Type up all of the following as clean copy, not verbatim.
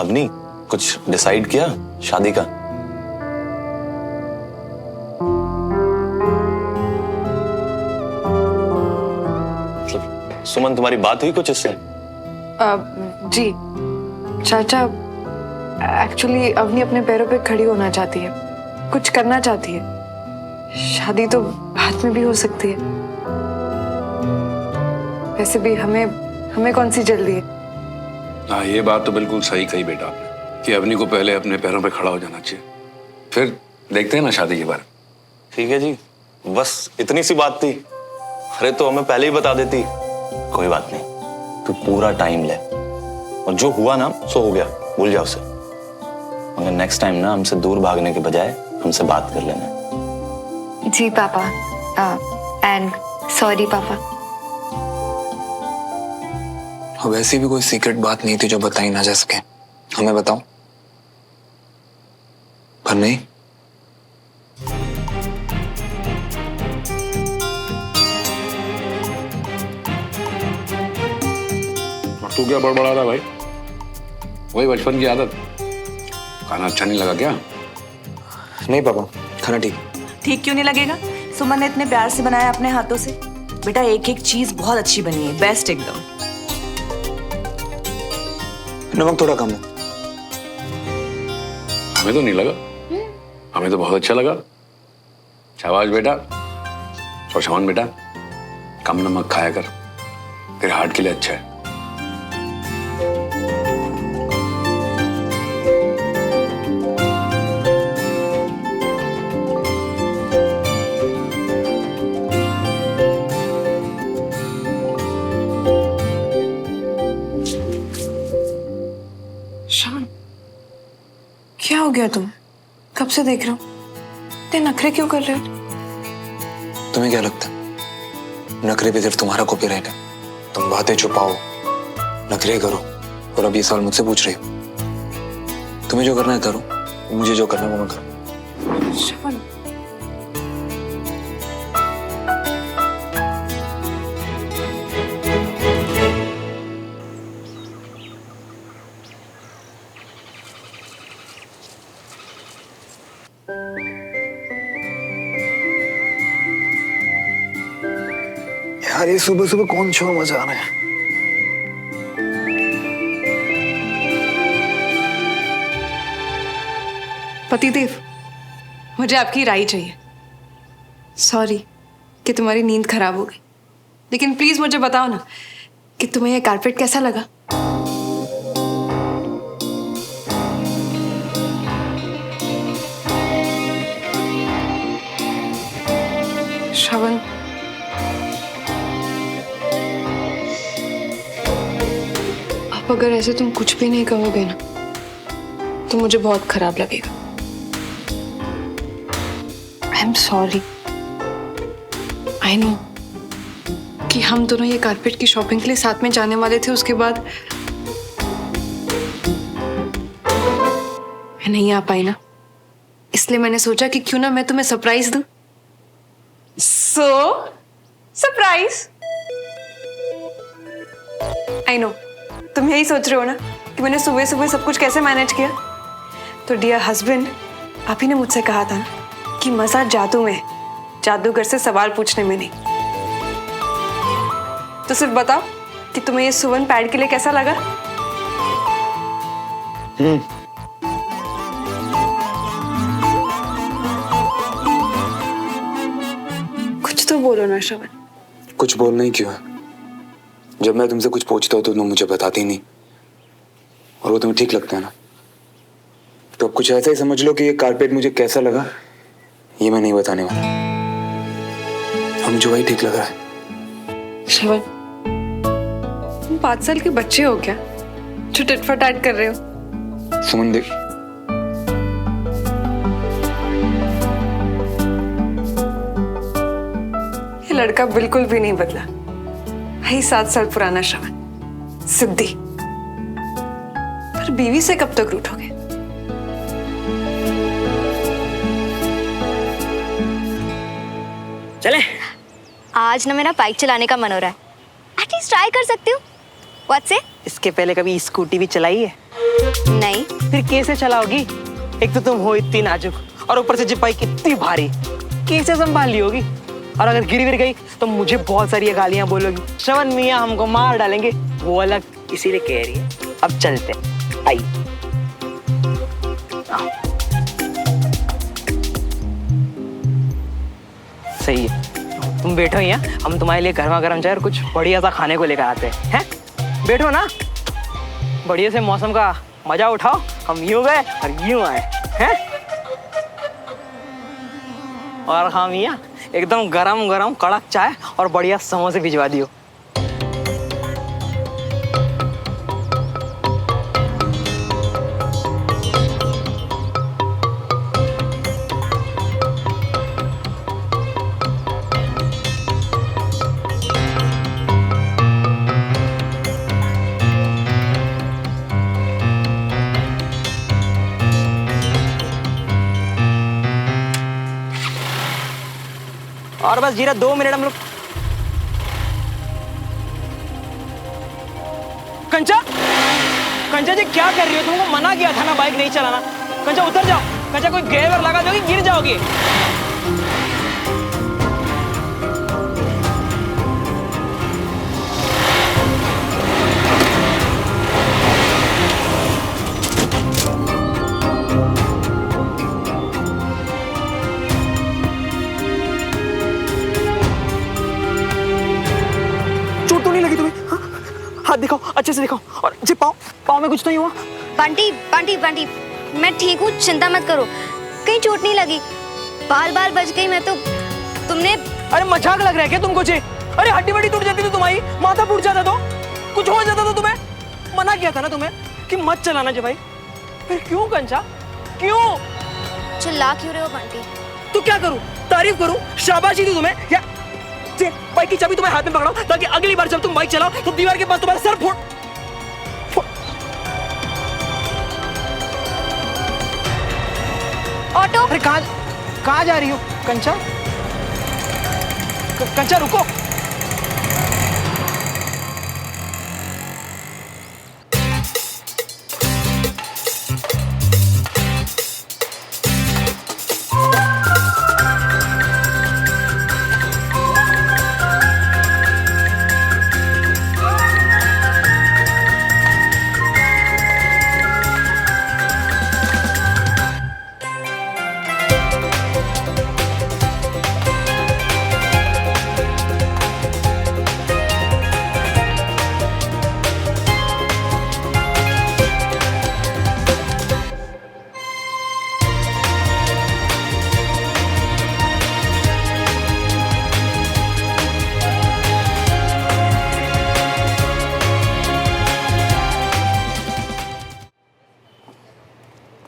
अवनी, कुछ डिसाइड किया शादी का? मतलब सुमन, तुम्हारी बात हुई कुछ इससे? जी चाचा, एक्चुअली अवनी अपने पैरों पे खड़ी होना चाहती है, कुछ करना चाहती है। शादी तो बाद में भी हो सकती है। वैसे भी हमें कौन सी जल्दी है। हाँ, ये बात तो बिल्कुल सही कही बेटा आपने कि अवनी को पहले अपने पैरों पे खड़ा हो जाना चाहिए, फिर देखते हैं ना शादी के बारे। ठीक है जी, बस इतनी सी बात थी। अरे तो हमें पहले ही बता देती। कोई बात नहीं, तू पूरा टाइम ले, और जो हुआ ना सो हो गया, भूल जाओ उसे। मगर नेक्स्ट टाइम ना हमसे दूर भागने के बजाय हमसे बात कर लेना। जी पापा, एंड सॉरी पापा। वैसी भी कोई सीक्रेट बात नहीं थी जो बताई ना जा सके। हमें बताओ। पर नहीं, तू क्या बड़बड़ा रहा भाई? वही बचपन की आदत। खाना अच्छा नहीं लगा क्या? नहीं पापा, खाना ठीक। ठीक क्यों नहीं लगेगा? सुमन ने इतने प्यार से बनाया अपने हाथों से। बेटा एक एक चीज बहुत अच्छी बनी है, बेस्ट एकदम। नमक थोड़ा कम है। हमें तो नहीं लगा, हमें तो बहुत अच्छा लगा। शाबाश बेटा। और शमन बेटा, कम नमक खाया कर, फिर हार्ट के लिए अच्छा है। शान, क्या हो गया तुम? कब से देख रहा हूँ, इतने नखरे क्यों कर रहे हो? तुम्हें क्या लगता है नखरे पे सिर्फ तुम्हारा कॉपीराइट है? तुम बातें छुपाओ, नखरे करो, और अब ये सवाल मुझसे पूछ रही हो। तुम्हें जो करना है करो, मुझे जो करना है वो मैं करूँ। शान, यार ये सुबह सुबह कौन शो मजा रहा है? पतिदेव, मुझे आपकी राय चाहिए। सॉरी कि तुम्हारी नींद खराब हो गई, लेकिन प्लीज मुझे बताओ ना कि तुम्हें ये कारपेट कैसा लगा? श्रवण, अब अगर ऐसे तुम कुछ भी नहीं कहोगे ना तो मुझे बहुत खराब लगेगा। I am sorry. I know कि हम दोनों ये कारपेट की शॉपिंग के लिए साथ में जाने वाले थे, उसके बाद मैं नहीं आ पाई ना, इसलिए मैंने सोचा कि क्यों ना मैं तुम्हें सरप्राइज दूं। सरप्राइज। आई नो तुम यही सोच रहे हो ना कि मैंने सुबह सुबह सब कुछ कैसे मैनेज किया। तो डियर हस्बैंड, आप ही ने मुझसे कहा था ना कि मजा जादू में है, जादूगर से सवाल पूछने में नहीं। तो सिर्फ बताओ कि तुम्हें ये सुवन पैड के लिए कैसा लगा? कुछ तो बोलो ना श्रवण। कुछ बोलना ही क्यों है? जब मैं तुमसे कुछ पूछता हूँ तो तुम मुझे बताती नहीं, और वो तुम्हें ठीक लगता है ना। तो अब कुछ ऐसा ही समझ लो कि ये कारपेट मुझे कैसा लगा ये मैं नहीं बताने वाला। अब मुझे वही ठीक लग रहा है। श्रवण, तुम 5 साल के बच्चे हो क्या जो टिटफटाट कर रहे हो? सुमन देख, ये लड़का बिल्कुल भी नहीं बदला, वही 7 साल पुराना श्रवण, सिद्धि। पर बीवी से कब तक रूठोगे? चले। आज ना मेरा बाइक चलाने का मन हो रहा है, एटलीस्ट ट्राई कर सकती हूँ। What's it? इसके पहले कभी स्कूटी भी चलाई है? नहीं। फिर कैसे चलाओगी? एक तो तुम हो इतनी नाजुक और ऊपर से जिपाई कितनी भारी, कैसे संभाल ली होगी? और अगर गिर गिर गई तो मुझे बहुत सारी गालियां बोलोगी, श्रवण मियाँ हमको मार डालेंगे, वो अलग। इसीलिए कह रही है अब चलते हैं। आई सही है, तुम बैठो यहाँ, हम तुम्हारे लिए गर्मा गर्म चाय और कुछ बढ़िया सा खाने को लेकर आते हैं। बैठो ना, बढ़िया से मौसम का मजा उठाओ। हम यूं गए और यूं आए हैं। और हाँ मियाँ, एकदम गरम गरम कड़क चाय और बढ़िया समोसे भिजवा दियो। और बस जीरा 2 मिनट हम लोग। कंचा, कंचा जी क्या कर रही हो? तुमको मना किया था ना बाइक नहीं चलाना। कंचा उतर जाओ। कंचा कोई गेयर वेयर लगा दोगी, गिर जाओगी। चोट तो नहीं लगी तुम्हें? हाँ? हाथ दिखाओ, अच्छे से दिखाओ। और जी पाँव, पाँव में कुछ तो नहीं हुआ? बंटी बंटी बंटी, मैं ठीक हूँ, चिंता मत करो, कहीं चोट नहीं लगी। बाल बाल बच गई मैं तो। तुमने अरे मजाक लग रहा है क्या तुमको? जी अरे हड्डी वड्डी टूट जाती तो तुम्हारी, माथा फूट जाता तो, कुछ हो जाता तो तुम्हें। मना किया था ना तुम्हें कि मत चलाना जी भाई। फिर क्यों कंचा, क्यों चिल्ला क्यों रहे हो बंटी? तो क्या करूं? तारीफ करूं, शाबाशी दूं तुम्हें, या बाइक की चाबी तुम्हारे हाथ में पकड़ाओ ताकि अगली बार जब तुम बाइक चलाओ तो दीवार के पास तुम्हारा सर फोड़। ऑटो। अरे कहाँ जा रही हो कंचा? कंचा रुको।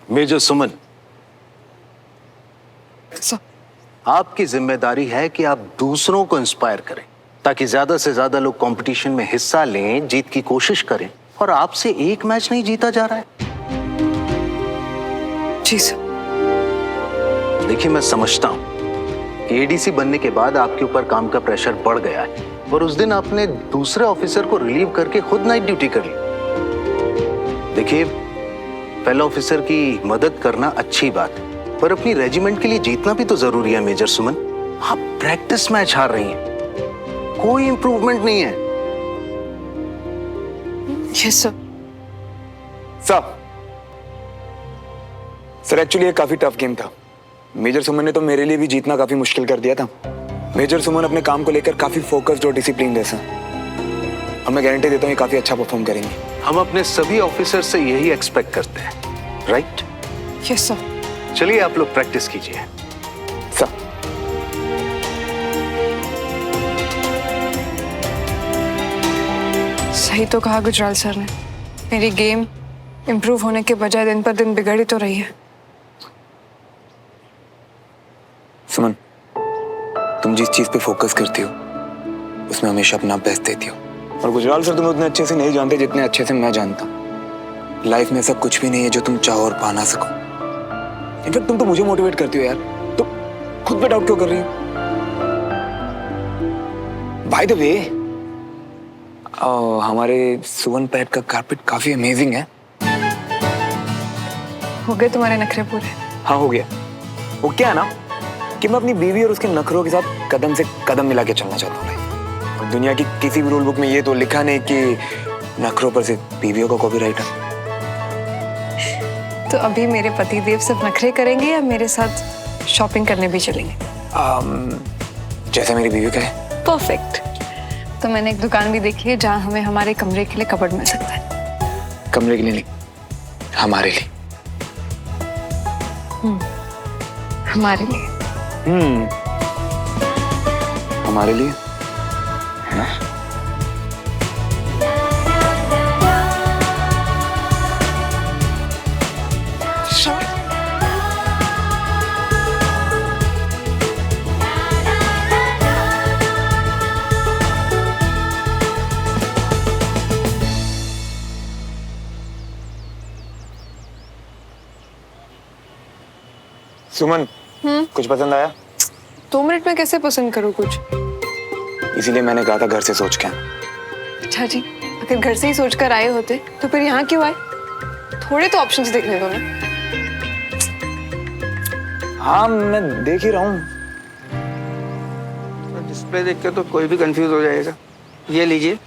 मेजर सुमन, आपकी जिम्मेदारी है कि आप दूसरों को इंस्पायर करें ताकि ज्यादा से ज्यादा लोग कंपटीशन में हिस्सा लें, जीत की कोशिश करें। और आपसे एक मैच नहीं जीता जा रहा है। जी सर। देखिए, मैं समझता हूं कि एडीसी बनने के बाद आपके ऊपर काम का प्रेशर बढ़ गया है और उस दिन आपने दूसरे ऑफिसर को रिलीव करके खुद नाइट ड्यूटी कर ली। देखिए, फेलो ऑफिसर की मदद करना अच्छी बात है, पर अपनी रेजिमेंट के लिए जीतना भी तो जरूरी है। मेजर सुमन, आप प्रैक्टिस मैच हार रही हैं, कोई इंप्रूवमेंट नहीं है। Yes sir. सर एक्चुअली ये काफी टफ गेम था। मेजर सुमन ने तो मेरे लिए भी जीतना काफी मुश्किल कर दिया था। मेजर सुमन अपने काम को लेकर काफी फोकस्ड और डिसिप्लिन हैं और मैं गारंटी देता हूँ ये काफी अच्छा परफॉर्म करेंगे। हम अपने सभी ऑफिसर से यही एक्सपेक्ट करते हैं, राइट? Yes sir. चलिए आप लोग प्रैक्टिस कीजिए। सर सही तो कहा गुजराल सर ने, मेरी गेम इम्प्रूव होने के बजाय दिन पर दिन बिगड़ ही तो रही है। सुमन, तुम जिस चीज पे फोकस करती हो उसमें हमेशा अपना बेस्ट देती हो। और गुजराल सर तुम्हें उतने अच्छे से नहीं जानते जितने अच्छे से मैं जानता हूँ। लाइफ में ऐसा कुछ भी नहीं है जो तुम चाहो और पा ना सको। इनफैक्ट तुम तो मुझे मोटिवेट करती हो यार, तो खुद पे डाउट क्यों कर रही हो? बाय द वे, हमारे सुवन पैड का कारपेट काफी अमेजिंग है। हो गए तुम्हारे नखरे पूरे? हाँ हो गया। वो क्या है ना कि मैं अपनी बीवी और उसके नखरों के साथ कदम से कदम मिला के चलना चाहता हूँ भाई। और दुनिया की किसी भी रूल बुक में ये तो लिखा नहीं कि नखरों पर सिर्फ बीवियों का कॉपीराइट है। तो अभी मेरे पति देव सिर्फ नखरे करेंगे या मेरे साथ शॉपिंग करने भी चलेंगे? जैसे मेरी बीवी कहे। परफेक्ट। तो मैंने एक दुकान भी देखी है जहाँ हमें हमारे कमरे के लिए कबर्ड मिल सकता है। कमरे के लिए नहीं, हमारे लिए। हमारे लिए। हमारे लिए है ना? सुमन, कुछ पसंद आया? 2 मिनट में कैसे पसंद करूँ कुछ? इसीलिए मैंने कहा था घर से सोच के। अच्छा जी, अगर घर से ही सोच कर आए होते तो फिर यहाँ क्यों आए? थोड़े तो ऑप्शंस देखने दो ना। हाँ मैं देख ही रहा हूँ। डिस्प्ले देख के तो कोई भी कंफ्यूज हो जाएगा। ये लीजिए,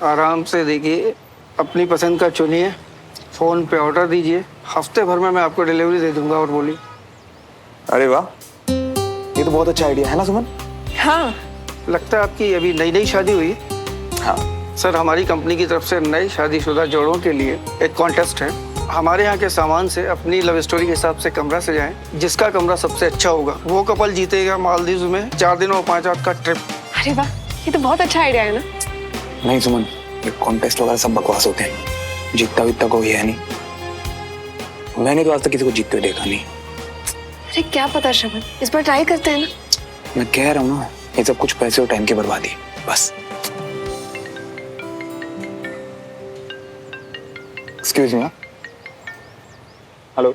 आराम से देखिए, अपनी पसंद का चुनिए, फ़ोन पे ऑर्डर दीजिए, हफ्ते भर में मैं आपको डिलीवरी दे दूंगा। और बोलिए। अरे वाह, ये तो बहुत अच्छा आइडिया है ना सुमन? हाँ। लगता है आपकी अभी नई नई शादी हुई है? हाँ। सर, हमारी कंपनी की तरफ से नई शादीशुदा जोड़ों के लिए एक कॉन्टेस्ट है। हमारे यहाँ के सामान से अपनी लव स्टोरी के हिसाब से कमरा सजाएं। जिसका कमरा सबसे अच्छा होगा वो कपल जीतेगा मालदीव में 4 दिनों और 5 रात का ट्रिप। अरे वाह, ये तो बहुत अच्छा आइडिया है ना? नहीं सुमन, ये कॉन्टेस्ट वगैरह सब बकवास होते हैं। जीतता वित्ता कोई है नहीं। मैंने तो आज तक किसी को जीतते हुए देखा नहीं। अरे क्या पता श्रवण, इस बार ट्राई करते हैं ना। मैं कह रहा हूँ ना, ये सब कुछ पैसे और टाइम की बर्बादी बस। Excuse me. हेलो।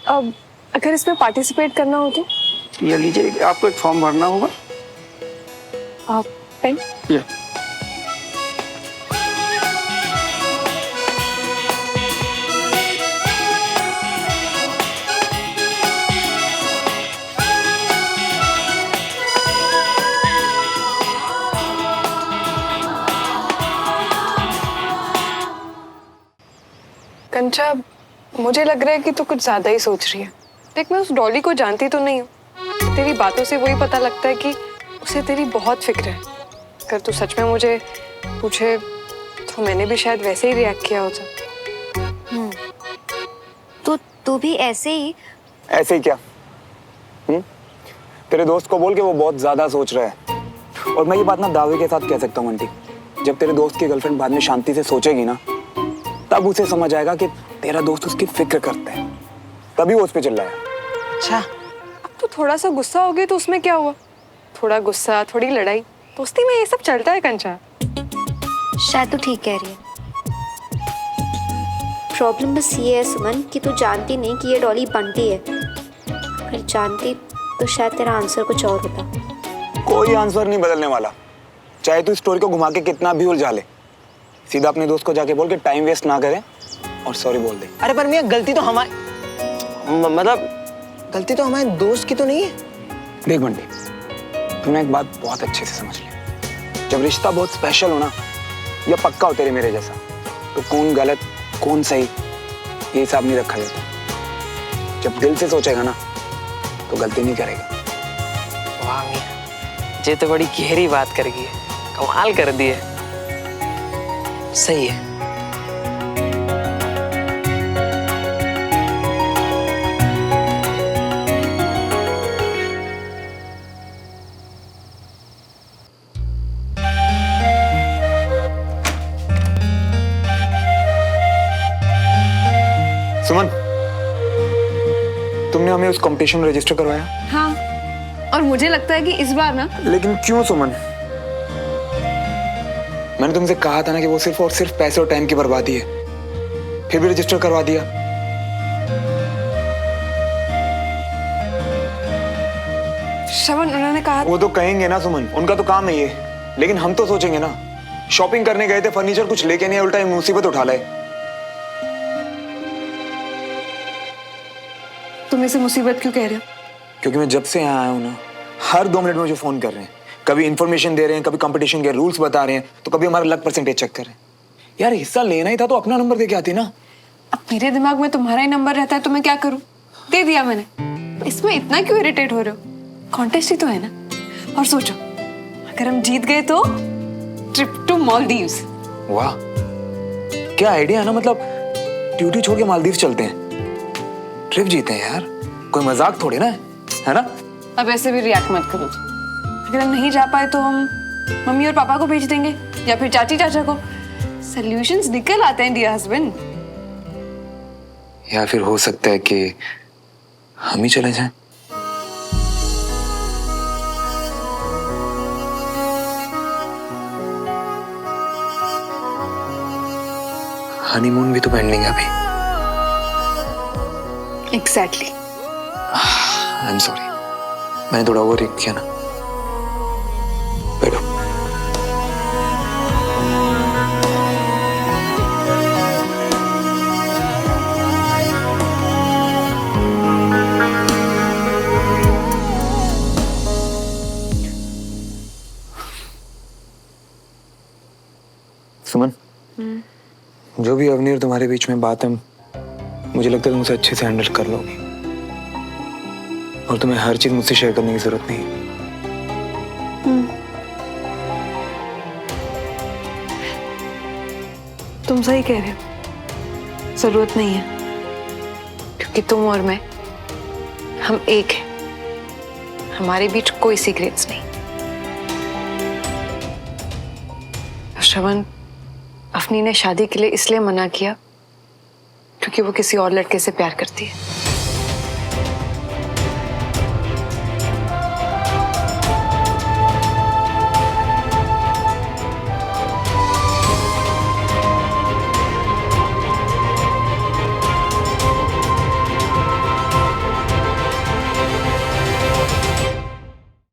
अब अगर इसमें पार्टिसिपेट करना हो तो? ये लीजिए, आपको एक फॉर्म भरना होगा। आप पेन? ये कंचा, मुझे लग रहा है कि तू कुछ ज्यादा ही सोच रही है। देख, मैं उस डॉली को जानती तो नहीं हूँ। तेरी बातों से वही पता लगता है कि उसे तेरी बहुत फिक्र है। अगर तू सच में मुझे पूछे तो मैंने भी शायद वैसे ही रिएक्ट किया होता। तो तू भी ऐसे ही? ऐसे ही क्या? तेरे दोस्त को बोल के वो बहुत ज्यादा सोच रहा है। और मैं ये बात ना दावे के साथ कह सकता हूँ आंटी, जब तेरे दोस्त की गर्लफ्रेंड बाद में शांति से सोचेगी ना, तब उसे समझ आएगा कि तेरा दोस्त उसकी फिक्र करता है, तभी वो उस पे चिल्लाया। अच्छा, अब तो थोड़ा सा गुस्सा हो गई तो उसमें क्या हुआ? थोड़ा गुस्सा, थोड़ी लड़ाई, दोस्ती में ये सब चलता है कंचा। शायद तू ठीक कह रही है। प्रॉब्लम बस ये है सुमन कि तू जानती नहीं कि ये डॉली बंटी है। अगर जानती तो शायद तेरा आंसर कुछ और होता। कोई आंसर नहीं बदलने वाला, चाहे तू स्टोरी को घुमा के कितना भी उलझा ले। सीधा अपने दोस्त को जाके बोल के टाइम वेस्ट ना करे और सॉरी बोल दे। अरे पर मियां, गलती तो हमारी, मतलब गलती तो हमारे दोस्त की तो नहीं है। देख बंटी, तूने एक बात बहुत अच्छे से समझ ली। जब रिश्ता बहुत स्पेशल हो ना, या पक्का हो तेरे मेरे जैसा, तो कौन गलत कौन सही ये हिसाब नहीं रखा जाता। जब दिल से सोचेगा ना तो गलती नहीं करेगा। वाह मियां, ये तो बड़ी गहरी बात कर गई है, कमाल कर दी है। सही है। सुमन, तुमने हमें उस कंपटीशन में रजिस्टर करवाया? हाँ, और मुझे लगता है कि इस बार ना। लेकिन क्यों सुमन? मैंने तुमसे कहा था ना कि वो सिर्फ और सिर्फ पैसे और टाइम की बर्बादी है, फिर भी रजिस्टर करवा दिया। श्रवण, उन्होंने कहा। वो तो कहेंगे ना सुमन, उनका तो काम है ये, लेकिन हम तो सोचेंगे ना। शॉपिंग करने गए थे, फर्नीचर कुछ लेके नहीं, उल्टा मुसीबत उठा लाए। तुम इसे मुसीबत क्यों कह रहे हो? क्योंकि मैं जब से यहाँ आया हूँ ना, हर 2 मिनट में मुझे फोन कर रहे हैं। कभी इन्फॉर्मेशन दे रहे हैं, कभी कंपटीशन के रूल्स बता रहे हैं, तो कभी हमारा लक परसेंटेज चेक कर रहे हैं। यार हिस्सा लेना ही था तो अपना नंबर दे के आती ना। अब मेरे दिमाग में तुम्हारा ही नंबर रहता है तो मैं क्या करूं? दे दिया मैंने। इसमें इतना क्यों इरिटेट हो रहे हो? कॉन्टेस्ट ही तो है ना। और सोचो, अगर हम जीत गए तो ट्रिप टू मालदीव्स। वाह, क्या आइडिया है ना। मतलब ड्यूटी छोड़ के मालदीव चलते हैं, ट्रिप जीते हैं यार। कोई मजाक थोड़ी ना है ना? अब ऐसे भी रिएक्ट मत करो। अगर हम नहीं जा पाए तो हम मम्मी और पापा को भेज देंगे या फिर चाची चाचा को। सॉल्यूशंस निकल आते हैं डियर हस्बैंड। या फिर हो सकता है कि हम ही चले जाएं। हनीमून भी तो पेंडिंग है अभी। एग्जैक्टली। आई एम सॉरी, मैंने थोड़ा ओवर रिएक्ट किया ना। बैठो। सुमन, जो भी अवनी और तुम्हारे बीच में बात है, मुझे लगता है तुम उसे अच्छे से हैंडल कर लोगी और तुम्हें हर चीज मुझसे शेयर करने की जरूरत नहीं है। तुम सही कह रहे हो, जरूरत नहीं है, क्योंकि तुम और मैं, हम एक हैं। हमारे बीच कोई सीक्रेट्स नहीं। श्रवण, अफनी ने शादी के लिए इसलिए मना किया क्योंकि वो किसी और लड़के से प्यार करती है।